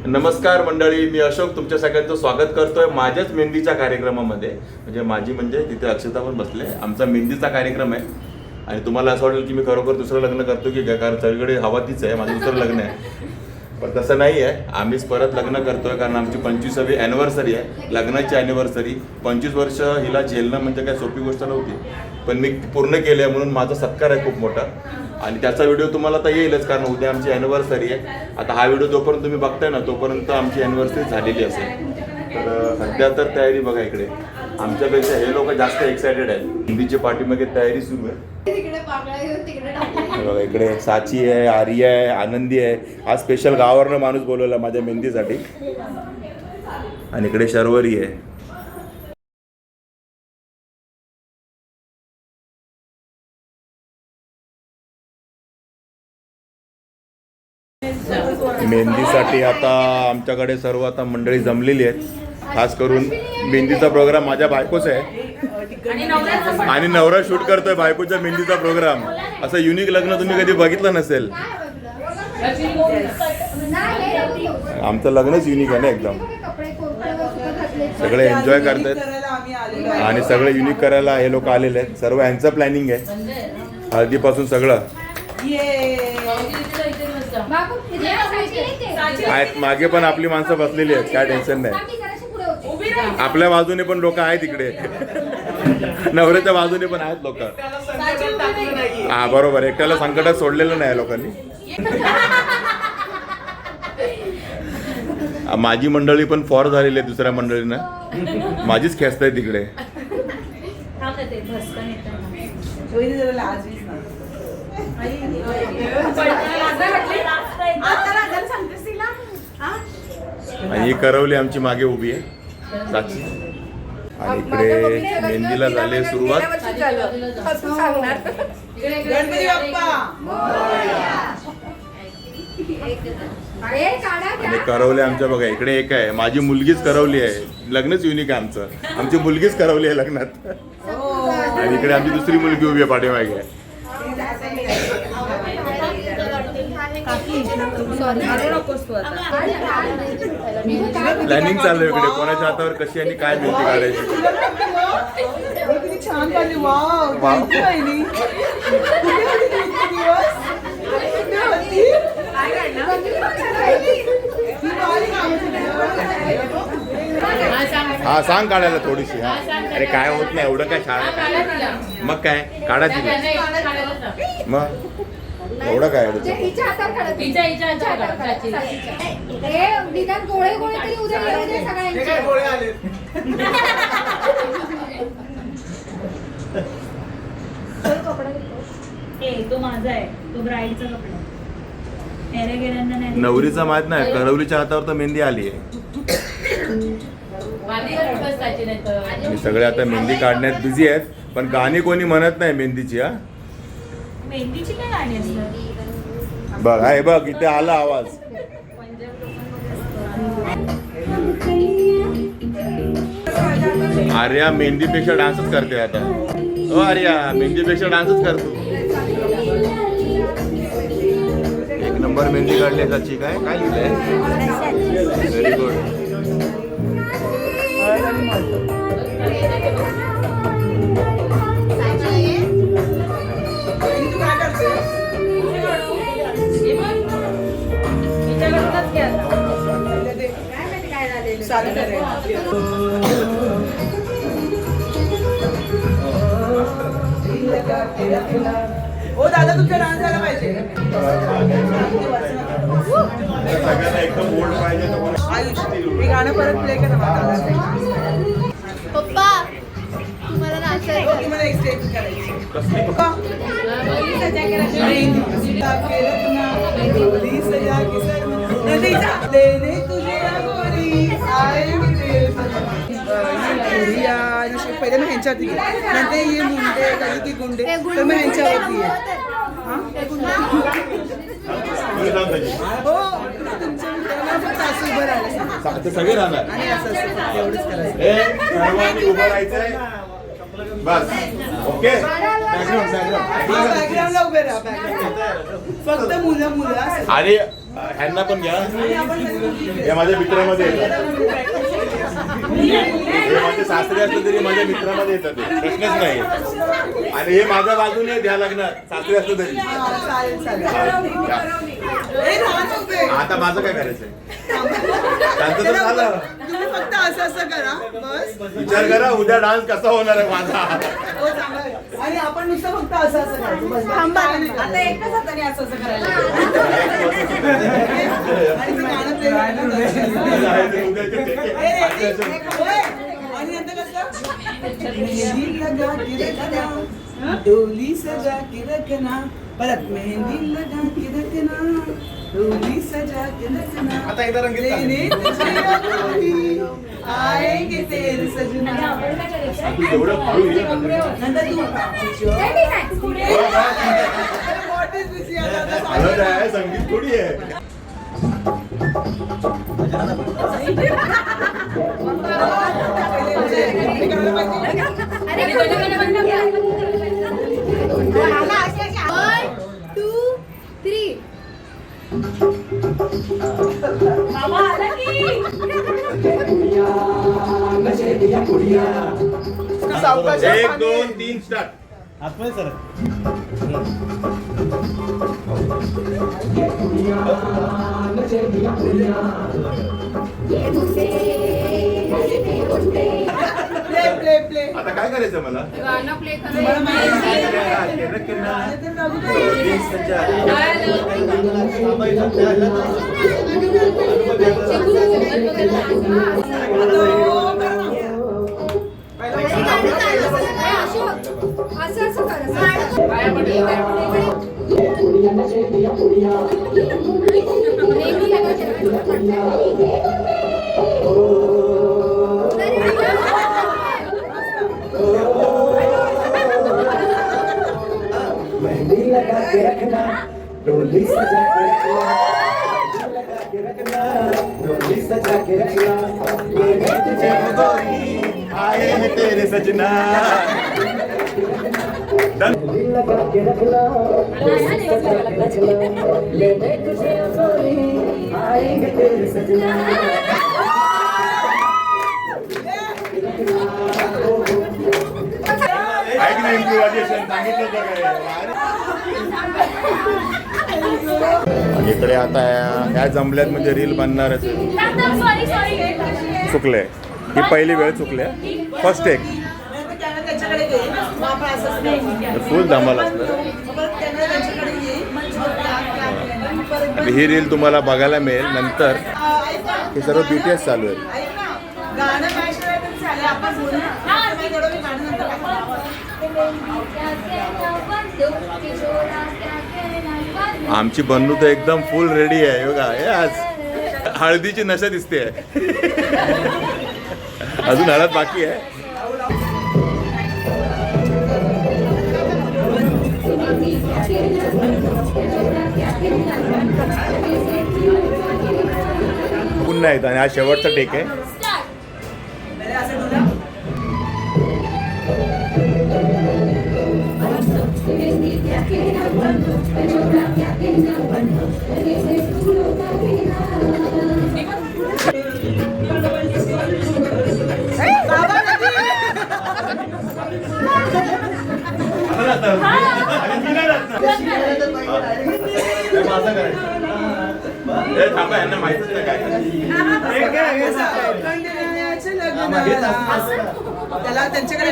नमस्कार मंडळी, मी अशोक तुमच्या सगळ्यांचं स्वागत करतोय माझ्याच मेहंदीच्या कार्यक्रमामध्ये. म्हणजे तिथे अक्षता पण बसले. आमचा मेहंदीचा कार्यक्रम आहे आणि तुम्हाला असं वाटेल की मी खरोखर दुसरं लग्न करतो की कारण सगळीकडे हवा तीच आहे, माझं दुसरं लग्न आहे. पण तसं नाही आहे, आम्हीच परत लग्न करतोय कारण आमची 25वी ॲनिव्हर्सरी आहे, लग्नाची ॲनिव्हर्सरी. 25 वर्ष हिला झेलणं म्हणजे काय सोपी गोष्ट नव्हती, पण मी पूर्ण केलं आहे म्हणून माझा सत्कार आहे खूप मोठा. आणि त्याचा व्हिडिओ तुम्हाला तर येईलच कारण उद्या आमची ॲनिव्हर्सरी आहे. आता हा व्हिडिओ जोपर्यंत तुम्ही बघताय ना तोपर्यंत आमची ॲनिव्हर्सरी झालेली असेल. तर सध्या तर तयारी बघा, इकडे आमच्यापेक्षा हे लोक जास्त एक्सायटेड आहेत. हिंदीची पाठीमागे तयारी सुरू आहे. बघा इकडे साची आहे, आर्या आहे, आनंदी आहे. आज स्पेशल गावावरनं माणूस बोलवला माझ्या मेहंदीसाठी. आणि इकडे शर्वरी आहे. मेहंदीसाठी आता आमच्याकडे सर्व आता मंडळी जमलेली आहेत. खास करून मेहंदीचा प्रोग्राम माझ्या बायकोचा आहे आणि नवरा शूट करतोय बायकोच्या मेहंदीचा प्रोग्राम. असं युनिक लग्न तुम्ही कधी बघितलं नसेल. आमचं लग्नच युनिक आहे ना एकदम. सगळे एन्जॉय करतायत आणि सगळे युनिक करायला हे लोक आलेले आहेत. सर्व यांचं प्लॅनिंग आहे, हळदीपासून सगळं. आहेत मागे पण आपली माणसं बसलेली आहेत, काय टेन्शन नाही. आपल्या बाजूने पण लोक आहेत इकडे, नवऱ्याच्या बाजूने पण आहेत लोक. हा बरोबर, एकट्याला संकटात सोडलेलं नाही लोकांनी. माझी मंडळी पण फॉर झालेली आहे दुसऱ्या मंडळीनं, माझीच खेचत आहे तिकडे. आणि ही करवली आमची मागे उभी आहे साक्षी. आणि इकडे मेहंदीला झाले सुरुवात. आणि करवली आमच्या बघा इकडे एक आहे, माझी मुलगीच करवली आहे. लग्नच युनिक आहे आमचं, आमची मुलगीच करवली आहे लग्नात. आणि इकडे आमची दुसरी मुलगी उभी आहे पाठीमागे. प्लॅनिंग चालू आहे इकडे, कोणाच्या हातावर कशी आणि काय मेहंदी काढायची. हा सांग काढायला थोडीशी. हा अरे काय होत नाही एवढं, काय शाळा मग काय काढायची मग एवढं काय. नवरीचा माहित नाही, करवलीच्या हातावर तर मेहंदी आली आहे. सगळे आता मेहंदी काढण्यात बिझी आहेत, पण गाणी कोणी म्हणत नाही मेहंदीची. हा मेहंदीची काय गाणी असतात बघ, आहे बघ इथे आला आवाज. आर्या मेहंदीपेक्षा डान्सच करते आता. ओ आर्या, मेहंदीपेक्षा डान्सच करतो. एक नंबर मेहंदी काढली त्याची. काय काय लिहिलंय, व्हेरी गुड. ओ दादा तुमचा डान्स झाला पाहिजे. सगळ्यांना एकदम ओल्ड पाहिजे. हे गाणं परत प्ले करा पप्पा. तुम्हाला नाचायचं, तुम्हाला एक स्टेप करायची. पहिले मग ह्यांच्यावरती नंतर ये मुंडे कधी की गुंडे, तर मग ह्यांच्यावरती आहे. हो तुमच्या फक्त असं उभं राहिलं सगळे राहणार आणि असं एवढंच करायचं. उभं राहायचंय. बस ओके. बॅकग्राऊंडला उभे राहा background. फक्त मुलं असं. आणि ह्यांना पण घ्या. हे माझ्या मित्रामध्ये येतात. हे माझे सासरे असले तरी माझ्या मित्रामध्ये येतात ते. प्रश्नच नाही. आणि हे माझ्या बाजूने द्या लग्नात सासरे असले तरी. चालेल. ए, राहा ना उभे. आता माझं काय करायचंय? त्यांचं तर झालं. तुम्ही फक्त असं करा बस. विचार करा उद्या डान्स कसा होणार आहे माझा. हो, चांगलं आहे. आणि आपण नुसतं फक्त असं करायचं बस. आता एकच हाताने असं करायला. आणि ते गाणं play आणि नंतर कसं मेहंदी लगा के रखना डोली सजा के रखना परत मेहंदी लगा के रखना डोली सजा के रखना आता एकदा रंगीत लेने तुझे अबोली आएंगे तेरे सजना. नंतर तू What is this यार? संगीत थोडी आहे. एक दोन तीन स्टार्ट. आतमध्ये सर प्ले आता काय करायचं मला? गाणं प्ले तुम्हाला माहिती मेहंदी लगा के रखना डोली सजा के रखना डोली सजा के रखना लेने तुझे गोरी आए हैं तेरे सजना. मेहंदी लगा के रखना डोली सजा के रखना लेने तुझे गोरी आएंगे तेरे सजना. ऐक ना इम्प्रोव्हायझेशन सांगितलं होतं काय. इकडे आता ह्या जमल्यात म्हणजे रील बनणारच आहे. चुकले. ही पहिली वेळ चुकले. फर्स्ट टेक त्याच्याकडे घे. मग आपण असंच नाही. फुल धमाल असतं. परत त्याने त्यांच्याकडे घे. आणि ही रील तुम्हाला बघायला मिळेल नंतर. हे सर्व BTS चालू आहे. ऐक ना, गाणं मॅच करायचं झालं आपण बोलू ना. मी थोडं मी गाणं नंतर टाकणार. आमची बन्नू तर एकदम फुल रेडी आहे बघा. हे आज हळदीची नशा दिसते आहे. अजून हळद बाकी आहे. पुन्हा एकदा आणि हा शेवटचा टेक आहे. पहिले असं बोला. बाबा कधी? थांबा यांना माहितीच नाही काय. गणरायाचे लग्नाला. त्याला त्यांच्याकडे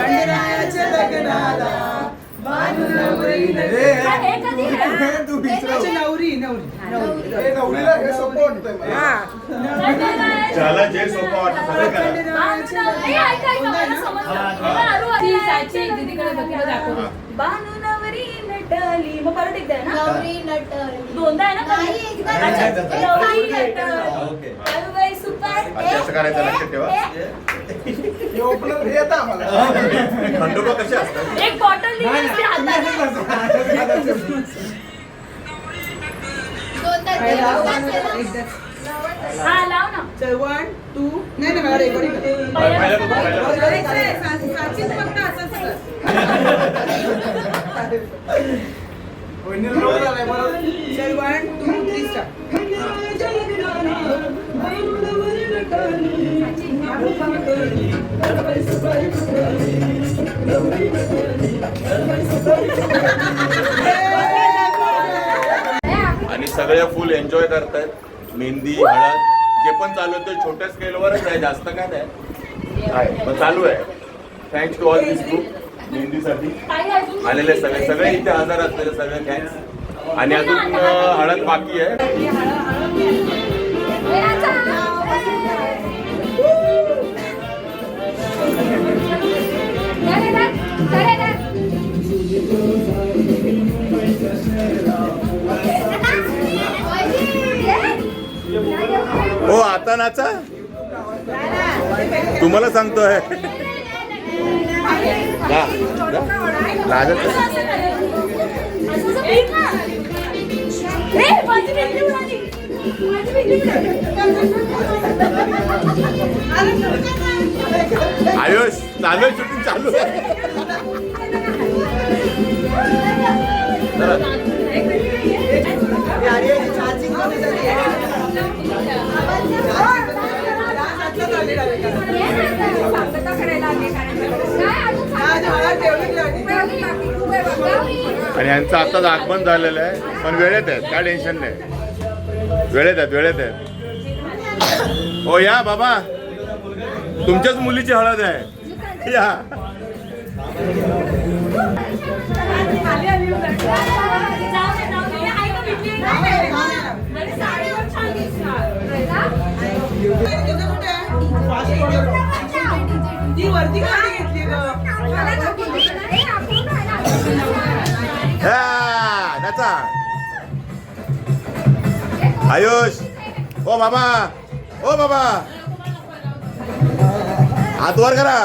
गणरायाचे लग्नाला नवरी ज्याला जे सोपं वाटतं सगळं करा. बानू नवरी नटली. मग परत एकदा आहे ना. नवरी नटली. दोनदा आहे ना. नाही, एकदा अच्छा, नटली. अच्छा. नवरी एकदा नटली. ओके. अलवाई सुपर. अच्छा, असं करायचं लक्षात ठेवा. खंडोबा कसे असतात? एक बॉटल दिली असती हातात. दोनदा केलं. हा लाव ना. चल 1 2 नाही नाही मला रेकॉर्डिंग चल 1 2 3 स्टार्ट आणि सगळे फुल एन्जॉय करतायत मेहंदी हळद जे पण चालू आहे ते छोट्या स्केलवरच आहे जास्त काय नाही आहे पण चालू आहे thanks to all this group मेहंदीसाठी आलेले सगळे इथे हजर असलेले सगळे थँक्स आणि अजून हळद बाकी आहे हो आता नाचा तुम्हाला सांगतोय लाजत आयुष चालू शूटिंग चालू आणि यांचं आताच आगमन झालेलं आहे पण वेळेत आहेत काय टेन्शन नाही वेळेत आहेत हो या बाबा तुमच्याच मुलीची हळद आहे या ती वरती काय घेतली नाचा आयुष ओ बाबा हात वर करा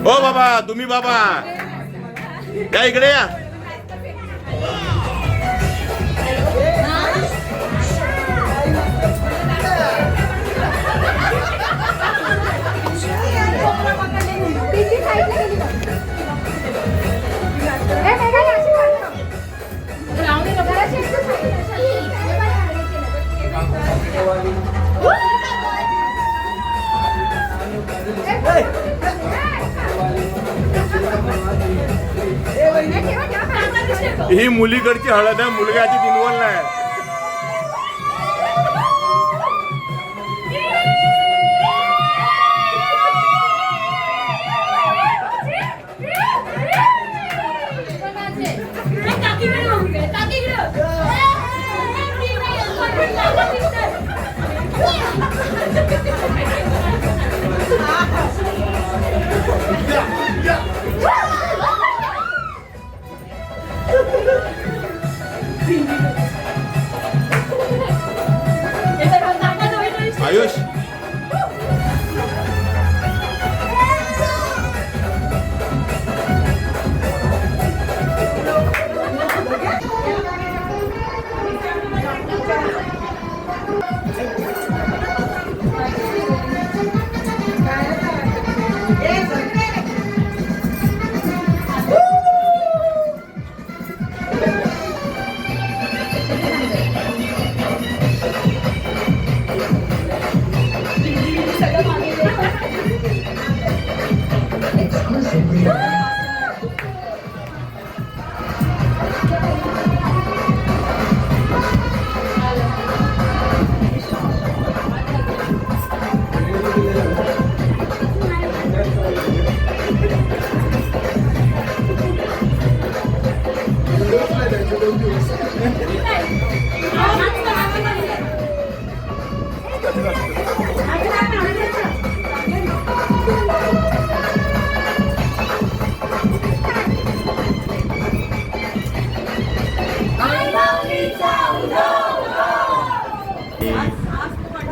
ओ बाबा तुम्ही बाबा या इकडे या ही मुलीकडची हळद आहे मुलग्याची इन्व्हॉल्व नाही आयुष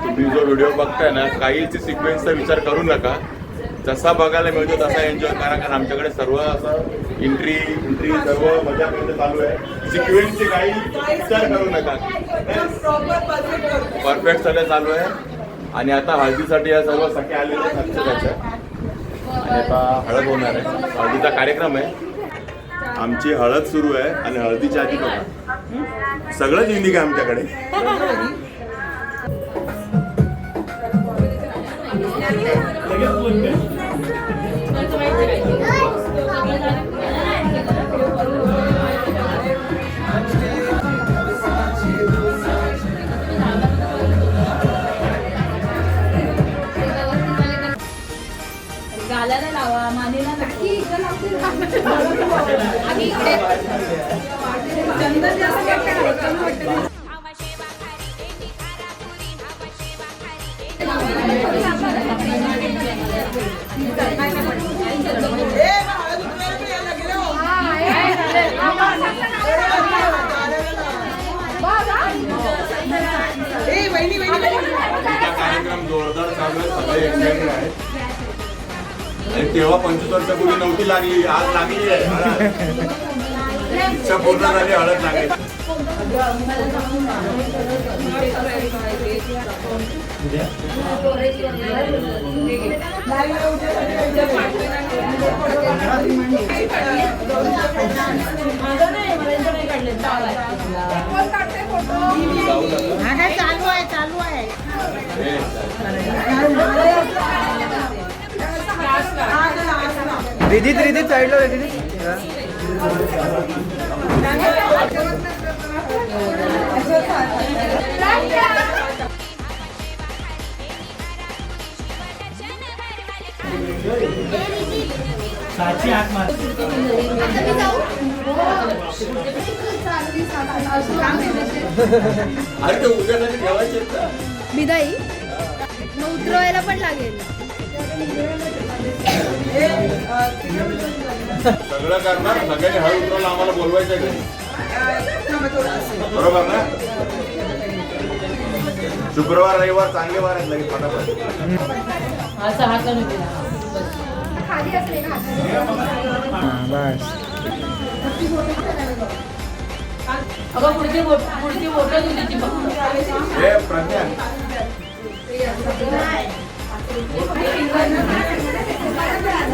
तुम्ही जो व्हिडिओ बघताय ना काहीच सिक्वेन्सचा विचार करू नका जसा बघायला मिळतो तसा एन्जॉय करा, कारण आमच्याकडे सर्व असं एंट्री सर्व मजा करते चालू आहे. सिक्वेन्सची काही विचार करू नका, परफेक्ट सगळं चालू आहे. आणि आता हळदीसाठी या सर्व सख्या आलेल्या आहेत अक्षताच्या, आणि आता हळद होणार आहे, हळदीचा कार्यक्रम आहे. आमची हळद सुरू आहे आणि हळदीच्या आधी बघा सगळंच युनिक आहे आमच्याकडे. गालाला लावा, मानेला नक्की चंदन जास्त वाटतं. कार्यक्रम जोरदार चालू आहे, सगळे एक्साइटेड आहेत. आणि तेव्हा 25 वर्षापूर्वी नव्हती लागली, आज लागली आहे. इच्छा पूर्ण झाली, हळद लागली. चालू आहे रिधित साईडला रिधित. अरे ते उद्यासाठी ठेवायचे आहेत का? बिदाई मग उतरवायला पण लागेल. सगळं करणार, सगळ्यांनी हळद उतरवलं, आम्हाला बोलवायचं आहे घरी. बरोबर ना? शुक्रवार रविवार चांगले वार आहेत लगेच फटाफट. पुढची फोटो तुझी हे प्रज्ञा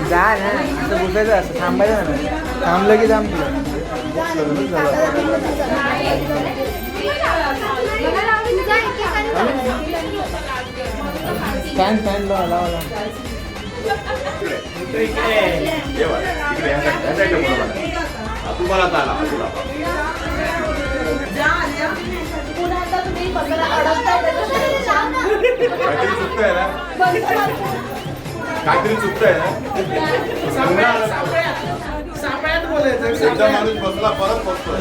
जा ना, असं बोलायचं, असं थांबायचं ना. थांबलं की थांब फॅन लावा. तुम्हाला आला काहीतरी चुकतंय ना, काहीतरी चुकतंय ना. सापळ्यात बोलायचं. एकदा माणूस बसला परत बसतोय.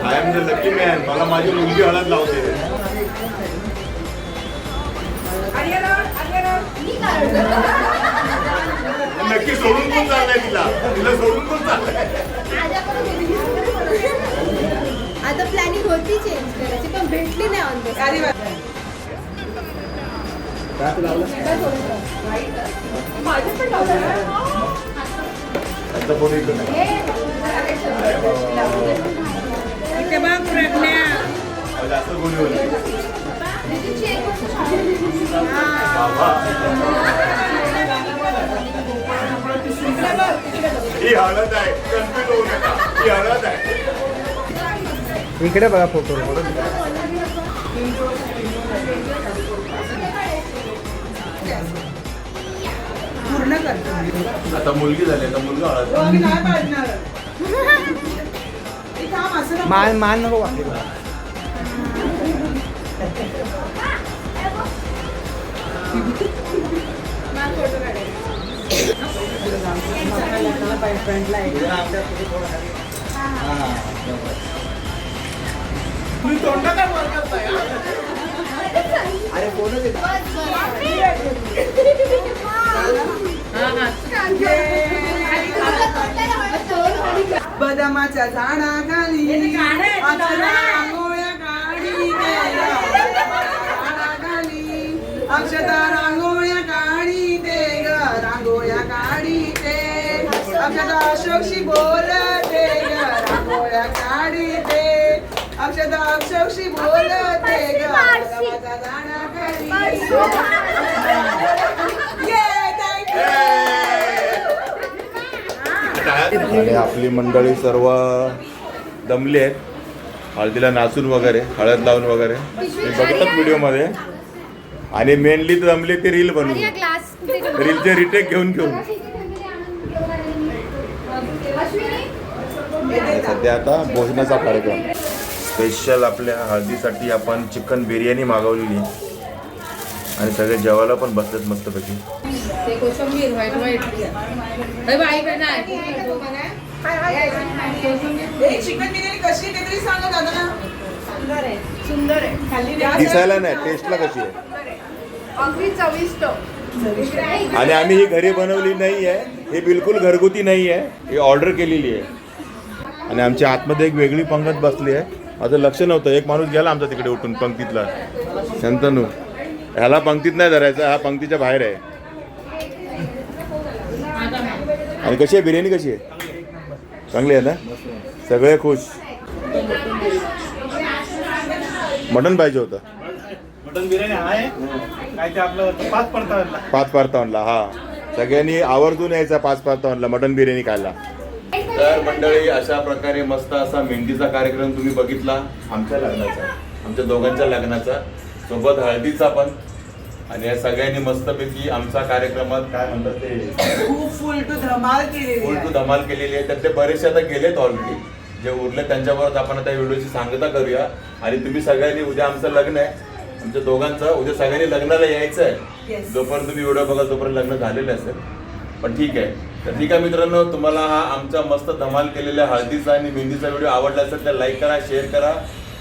I am the lucky man. मला माझी मुलगी हळद लावते. नक्की सोडून कोण चाललंय तिला सोडून कोण चाललंय. आता प्लॅनिंग होती चेंज करायची पण भेटली नाही ऑन आता फोटो इकडे जास्त गोळी होती. ही हळद आहे, कन्फ्युज होऊ नका, ही हळद आहे. इकडे बघा फोटो. पूर्ण करतो. आता मुलगी झाली, आता मुलगा हळद. मान नको वाटली. अरे कोणच बदामाच्या झाडाखाली आंघोळ्या काढी अक्षता रांगोळ्या काढीते ग रांगोळ्या काढीते अक्षता अशोकशी बोलते ग रांगोळ्या काढीते अक्षता अशोकशी बोलते ग गावाचा गाणा करीते. Yeah, thank you. आणि आपली मंडळी सर्व दमली आहेत हळदीला नाचून वगैरे हळद लावून वगैरे मी बघतात व्हिडिओमध्ये. आणि मेनली तर जमली ती रील बनवून रीलचे रिटेक घेऊन सध्या आता भोजनाचा कार्यक्रम स्पेशल आपल्या हळदीसाठी आपण चिकन बिर्याणी मागवलेली आणि सगळे जेवायला पण बसलेत मस्तपैकी. ते कोशिंबीर व्हाईट व्हाईट बाईकडे नाही चिकन बिर्याणी कशी आहे ते तरी सांगा दादा. सुंदर आहे खाली दिसायला नाही टेस्टला कशी आहे. अगदी चविष्ट आणि आम्ही ही घरी बनवली नाही आहे हे बिलकुल घरगुती नाही आहे ही ऑर्डर केलेली आहे. आणि आमच्या आतमध्ये एक वेगळी पंगत बसली आहे. माझं लक्ष नव्हतं एक माणूस गेला आमचा तिकडे उठून पंक्तीतला शंतनू. ह्याला पंक्तीत नाही धरायचा हा पंक्तीच्या बाहेर आहे. आणि कशी आहे बिर्याणी कशी आहे चांगली आहे ना सगळे खुश. मटण पाहिजे होतं मटन बिर्याणी आहे काय ते आपलं 5 हा सगळ्यांनी आवर्जून यायचा 5 मटण बिर्याणी खायला. तर मंडळी अशा प्रकारे मस्त असा मेहंदीचा कार्यक्रम तुम्ही बघितला आमच्या लग्नाचा आमच्या दोघांच्या लग्नाचा सोबत हळदीचा पण. आणि या सगळ्यांनी मस्तपैकी आमचा कार्यक्रमात काय म्हणतात ते खूप फुल टू धमाल केलेली फुल आहे. टू धमाल केलेली आहे. त्यातले बरेचसे आता गेलेत ऑलरेडी जे उरले त्यांच्याबरोबर आपण आता व्हिडिओची सांगता करूया. आणि तुम्ही सगळ्यांनी उद्या आमचं लग्न आहे आमच्या दोघांचं उद्या सगळ्यांनी लग्नाला यायचं आहे. Yes. जोपर्यंत तुम्ही व्हिडिओ बघा तोपर्यंत लग्न झालेलं असेल पण ठीक आहे. तर ठीक आहे मित्रांनो तुम्हाला हा आमचा मस्त धमाल केलेल्या हळदीचा आणि मेहंदीचा व्हिडिओ आवडला असेल तर लाईक करा शेअर करा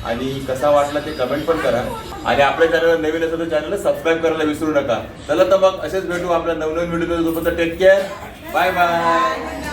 आणि कसा वाटला ते कमेंट पण करा. आणि आपल्या चॅनलवर नवीन असेल तर चॅनलला सबस्क्राईब करायला विसरू नका. चला तर मग असेच भेटू आपल्या नवनवीन video. Take care bye bye.